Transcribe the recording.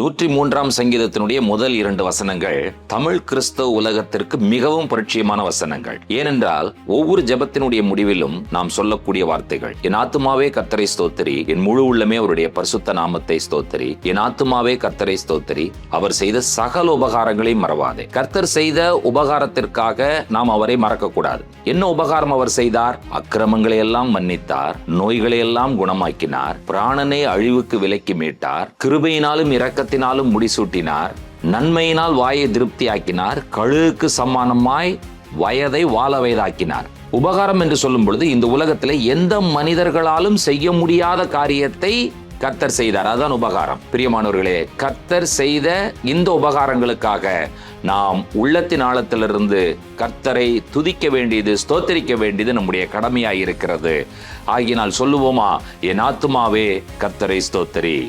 103ஆம் சங்கீதத்தினுடைய முதல் 2 வசனங்கள் தமிழ் கிறிஸ்தவ உலகத்திற்கு மிகவும் பரிச்சயமான வசனங்கள். ஏனென்றால் ஒவ்வொரு ஜெபத்தினுடைய முடிவிலும் நாம் சொல்லக்கூடிய வார்த்தைகள், என் ஆத்துமாவே கர்த்தரை ஸ்தோத்திரி, என் முழு உள்ளமே அவருடைய பரிசுத்த நாமத்தை ஸ்தோத்திரி, என் ஆத்துமாவே கர்த்தரை ஸ்தோத்திரி, அவர் செய்த சகல உபகாரங்களை மறவாதே. கர்த்தர் செய்த உபகாரத்திற்காக நாம் அவரை மறக்கக்கூடாது. என்ன உபகாரம் அவர் செய்தார்? அக்கிரமங்களை எல்லாம் மன்னித்தார், நோய்களை எல்லாம் குணமாக்கினார், பிராணனை அழிவுக்கு விலக்கி மீட்டார், கிருபையினாலும் இரக்கத்தினாலும் முடிசூட்டினார், நன்மையினால் வாயை திருப்தியாக்கினார், கழுகுக்கு சமானமாய் வயதை வாழ வயதாக்கினார். உபகாரம் என்று சொல்லும் பொழுது இந்த உலகத்தில் எந்த மனிதர்களாலும் செய்ய முடியாத காரியத்தை கர்த்தர் செய்தார். அதுதான் உபகாரம். பிரியமானவர்களே, கர்த்தர் செய்த இந்த உபகாரங்களுக்காக நாம் உள்ளத்தின் ஆழத்திலிருந்து கர்த்தரை துதிக்க வேண்டியது, ஸ்தோத்திரிக்க வேண்டியது நம்முடைய கடமையாய் இருக்கிறது. ஆகினால் சொல்லுவோமா, என் ஆத்துமாவே கர்த்தரை ஸ்தோத்திரி.